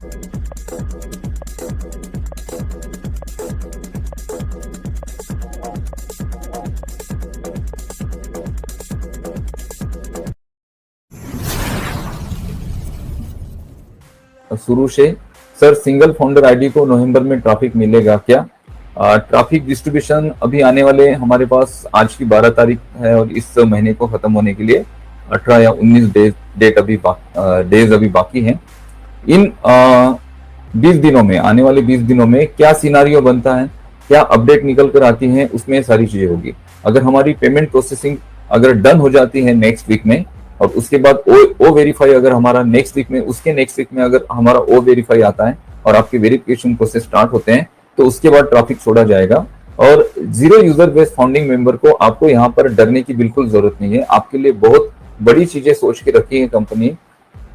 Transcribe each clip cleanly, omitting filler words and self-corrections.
शुरू से sir single founder ID को नवंबर में ट्रैफिक मिलेगा क्या? ट्रैफिक डिस्ट्रीब्यूशन अभी आने वाले हमारे पास आज की 12 तारीख है और इस महीने को खत्म होने के लिए 18 या 19 डेज अभी बाकी हैं। इन 20 दिनों में, आने वाले 20 दिनों में क्या सिनारियो बनता है, क्या अपडेट निकल कर आती है, उसमें सारी चीजें होगी। अगर हमारी पेमेंट प्रोसेसिंग अगर डन हो जाती है नेक्स्ट वीक में और उसके बाद ओ वेरीफाई अगर हमारा नेक्स्ट वीक में, उसके नेक्स्ट वीक में अगर हमारा ओ वेरीफाई आता है और आपके वेरिफिकेशन प्रोसेस स्टार्ट होते हैं तो उसके बाद ट्रैफिक छोड़ा जाएगा। और zero user base founding member को आपको यहाँ पर डरने की बिल्कुल जरूरत नहीं है। आपके लिए बहुत बड़ी चीजें सोच के रखी है कंपनी।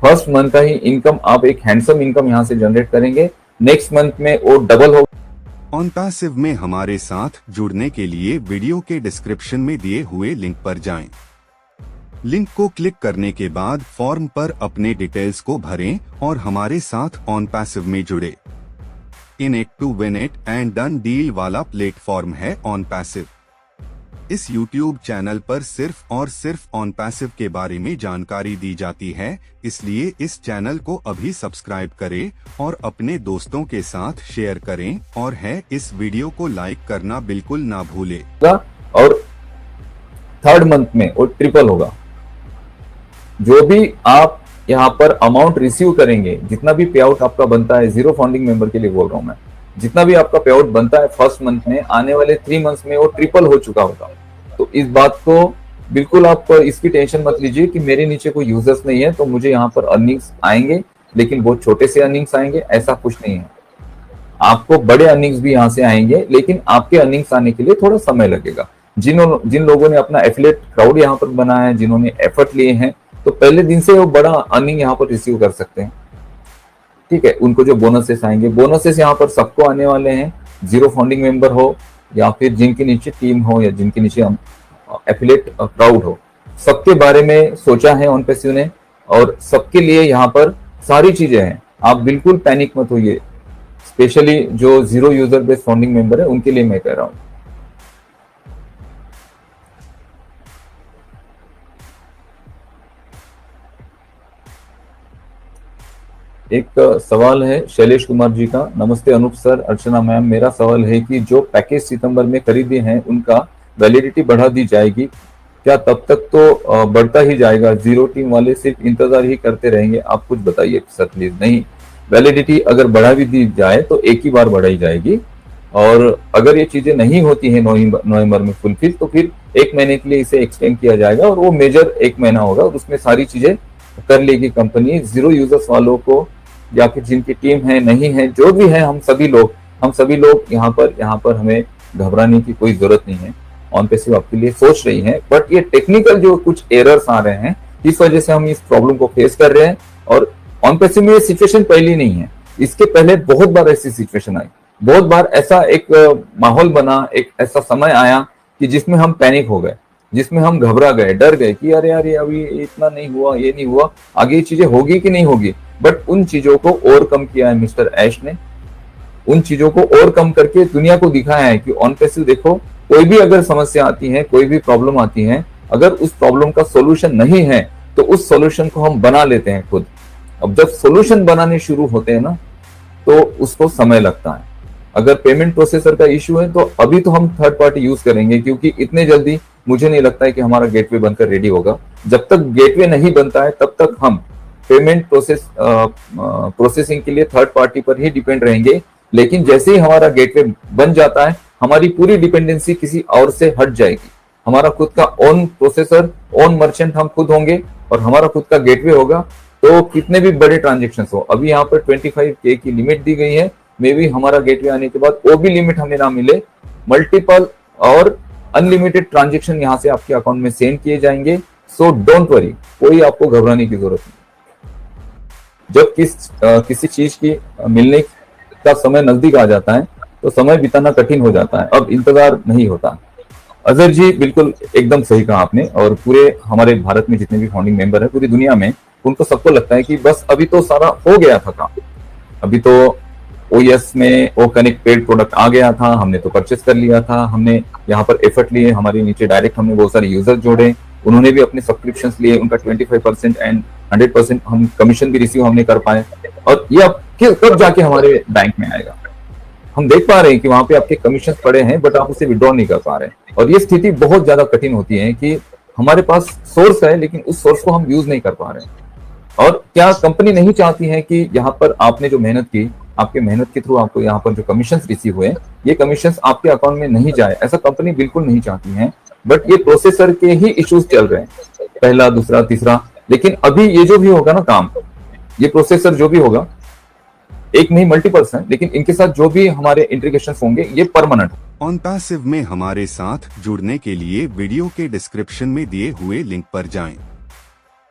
फर्स्ट मंथ का ही इनकम, आप एक हैंडसम इनकम यहाँ से जनरेट करेंगे, नेक्स्ट मंथ में वो डबल होगा। OnPassive में हमारे साथ जुड़ने के लिए वीडियो के डिस्क्रिप्शन में दिए हुए लिंक पर जाएं। लिंक को क्लिक करने के बाद फॉर्म पर अपने डिटेल्स को भरें और हमारे साथ OnPassive में जुड़े। In it to win it and done deal वाला प्लेटफॉर्म है OnPassive। इस YouTube चैनल पर सिर्फ और सिर्फ OnPassive के बारे में जानकारी दी जाती है, इसलिए इस चैनल को अभी सब्सक्राइब करें और अपने दोस्तों के साथ शेयर करें और है इस वीडियो को लाइक करना बिल्कुल ना भूले। और थर्ड मंथ में वो ट्रिपल होगा। जो भी आप यहाँ पर अमाउंट रिसीव करेंगे, जितना भी पे आउट आपका बनता है, जीरो फाउंडिंग मेंबर के लिए बोल रहा हूँ मैं, जितना भी आपका पे आउट बनता है फर्स्ट मंथ में, आने वाले 3 मंथ्स में वो ट्रिपल हो चुका होगा। तो इस बात को बिल्कुल आप इसकी टेंशन मत लीजिए कि मेरे नीचे कोई यूजर्स नहीं है तो मुझे यहाँ पर अर्निंग्स आएंगे, लेकिन बहुत छोटे से अर्निंग्स आएंगे, ऐसा कुछ नहीं है। आपको बड़े अर्निंग्स भी यहाँ से आएंगे, लेकिन आपके अर्निंग्स आने के लिए थोड़ा समय लगेगा। जिन लोगों ने अपना एफिलिएट क्राउड यहाँ पर बनाया है, जिन्होंने एफर्ट लिए हैं, तो पहले दिन से वो बड़ा अर्निंग यहाँ पर रिसीव कर सकते हैं। ठीक है, उनको जो बोनसेस आएंगे, बोनसेस यहाँ पर सबको आने वाले हैं, जीरो फाउंडिंग मेंबर हो या फिर जिनके नीचे टीम हो या जिनके नीचे एफिलिएट क्राउड हो, सबके बारे में सोचा है OnPassive ने और सबके लिए यहाँ पर सारी चीजें हैं। आप बिल्कुल पैनिक मत होइए, स्पेशली जो zero user base founding member है उनके लिए मैं कह रहा हूँ। एक सवाल है शैलेश कुमार जी का। नमस्ते अनूप सर, अर्चना मैम, मेरा सवाल है कि जो पैकेज सितंबर में खरीदे हैं उनका वैलिडिटी बढ़ा दी जाएगी क्या? तब तक तो बढ़ता ही जाएगा, जीरो टीम वाले सिर्फ इंतजार ही करते रहेंगे, आप कुछ बताइए सर प्लीज। नहीं, वैलिडिटी अगर बढ़ा भी दी जाए तो एक ही बार बढ़ाई जाएगी और अगर ये चीजें नहीं होती है नवंबर में फुलफिल तो फिर 1 महीने के लिए इसे एक्सटेंड किया जाएगा और वो मेजर 1 महीना होगा और उसमें सारी चीजें कर लेगी कंपनी। जीरो यूजर्स वालों को या फिर जिनकी टीम है, नहीं है, जो भी है, हम सभी लोग यहाँ पर हमें घबराने की कोई जरूरत नहीं है। OnPassive आपके लिए सोच रही है, बट ये टेक्निकल जो कुछ एरर्स आ रहे हैं इस वजह से हम इस प्रॉब्लम को फेस कर रहे हैं। और OnPassive में ये सिचुएशन पहली नहीं है, इसके पहले बहुत बार ऐसी सिचुएशन आई, बहुत बार ऐसा एक माहौल बना, एक ऐसा समय आया कि जिसमें हम पैनिक हो गए, जिसमें हम घबरा गए, डर गए कि अरे यार ये अभी इतना नहीं हुआ, ये नहीं हुआ, आगे ये चीजें होगी कि नहीं होगी। बट उन चीजों को ओवरकम किया है मिस्टर ऐश ने, उन चीजों को ओवरकम करके दुनिया को दिखाया है कि OnPassive देखो, कोई भी अगर समस्या आती है, कोई भी प्रॉब्लम आती है, अगर उस प्रॉब्लम का सोल्यूशन नहीं है तो उस सोल्यूशन को हम बना लेते हैं खुद। अब जब सोल्यूशन बनाने शुरू होते हैं ना तो उसको समय लगता है। अगर पेमेंट प्रोसेसर का इश्यू है तो अभी तो हम थर्ड पार्टी यूज करेंगे, क्योंकि इतने जल्दी मुझे नहीं लगता है कि हमारा गेटवे बनकर रेडी होगा। जब तक गेटवे नहीं बनता है तब तक हम पेमेंट प्रोसेसिंग के लिए थर्ड पार्टी पर ही डिपेंड रहेंगे। लेकिन जैसे ही हमारा गेटवे बन जाता है, हमारी पूरी डिपेंडेंसी किसी और से हट जाएगी। हमारा खुद का ओन प्रोसेसर, ओन मर्चेंट हम खुद होंगे और हमारा खुद का गेटवे होगा। तो कितने भी बड़े ट्रांजेक्शन हो, अभी यहाँ पर 25K की लिमिट दी गई है, मे भी हमारा गेटवे आने के बाद वो भी लिमिट हमें ना मिले, मल्टीपल और अनलिमिटेड ट्रांजेक्शन यहाँ से आपके अकाउंट में सेंड किए जाएंगे। सो डोंट वरी, कोई आपको घबराने की जरूरत नहीं। जब किसी चीज की मिलने का समय नजदीक आ जाता है तो समय बिताना कठिन हो जाता है, अब इंतजार नहीं होता। अजहर जी बिल्कुल एकदम सही कहा आपने। और पूरे हमारे भारत में जितने भी फाउंडिंग मेंबर है, पूरी दुनिया में, उनको सबको लगता है कि बस अभी तो सारा हो गया था काम, अभी तो ओएस में ओ कनेक्ट पेड प्रोडक्ट आ गया था, हमने तो परचेस कर लिया था, हमने यहाँ पर एफर्ट लिए, हमारे नीचे डायरेक्ट हमने बहुत सारे यूजर जोड़े, उन्होंने भी अपने सब्सक्रिप्शन लिए, उनका 25% एंड 100% हम कमीशन भी रिसीव हमने कर पाए। और ये अब कब जाके हमारे बैंक में आएगा? हम देख पा रहे हैं कि वहां पे आपके कमीशन पड़े हैं बट आप उसे विड्रॉ नहीं कर पा रहे, और ये स्थिति बहुत ज्यादा कठिन होती है कि हमारे पास सोर्स है लेकिन उस सोर्स को हम यूज नहीं कर पा रहे। और क्या कंपनी नहीं चाहती है कि यहाँ पर आपने जो मेहनत की, आपके मेहनत के थ्रू आपको यहाँ पर जो कमीशन रिसीव हुए, ये कमीशन आपके अकाउंट में नहीं जाए, ऐसा कंपनी बिल्कुल नहीं चाहती है। बट ये प्रोसेसर के ही इश्यूज चल रहे हैं, पहला, दूसरा, तीसरा। लेकिन अभी ये जो भी होगा ना काम, ये प्रोसेसर जो भी होगा, एक नहीं मल्टीपल्स हैं, लेकिन इनके साथ जो भी हमारे इंटीग्रेशन होंगे ये परमानेंट। OnPassive में हमारे साथ जुड़ने के लिए वीडियो के डिस्क्रिप्शन में दिए हुए लिंक पर जाएं।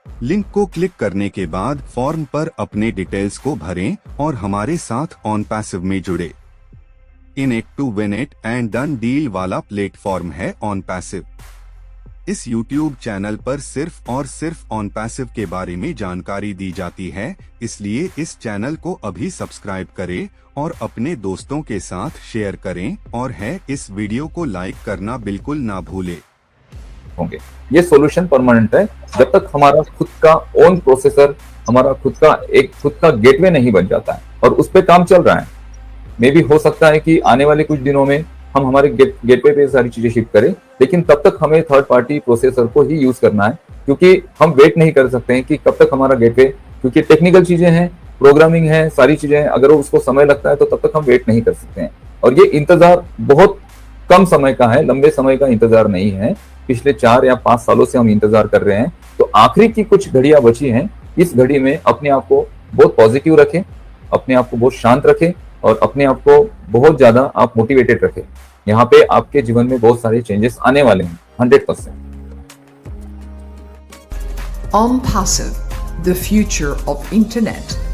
लिंक को क्लिक करने के बाद फॉर्म पर अपने डिटेल्स को भरें और हमारे साथ OnPassive में जुड़े। In it to win it and done deal वाला प्लेटफॉर्म है OnPassive। इस YouTube चैनल पर सिर्फ और सिर्फ OnPassive के बारे में जानकारी दी जाती है, इसलिए इस चैनल को अभी सब्सक्राइब करें और अपने दोस्तों के साथ शेयर करें, और इस वीडियो को लाइक करना बिल्कुल ना भूलें। होंगे ये सॉल्यूशन परमानेंट है जब तक हमारा खुद का ओन प्रोसेसर, हमारा खुद का गेटवे नहीं बन जाता है, और उस पर काम चल रहा है। मे भी हो सकता है कि आने वाले कुछ दिनों में हम हमारे गेटवे पे सारी चीजें शिफ्ट करें, लेकिन तब तक हमें थर्ड पार्टी प्रोसेसर को ही यूज करना है, क्योंकि हम वेट नहीं कर सकते हैं कि कब तक हमारा गेटवे, क्योंकि टेक्निकल चीजें हैं, प्रोग्रामिंग है, सारी चीजें, अगर उसको समय लगता है तो तब तक हम वेट नहीं कर सकते हैं। और ये इंतजार बहुत कम समय का है, लंबे समय का इंतजार नहीं है। पिछले 4 या 5 सालों से हम इंतजार कर रहे हैं, तो आखिरी की कुछ घड़ियां बची हैं। इस घड़ी में अपने आप को बहुत पॉजिटिव रखें, अपने आप को बहुत शांत रखें, और अपने आप को बहुत ज्यादा आप मोटिवेटेड रखें। यहाँ पे आपके जीवन में बहुत सारे चेंजेस आने वाले हैं 100%। OnPassive, the future of internet.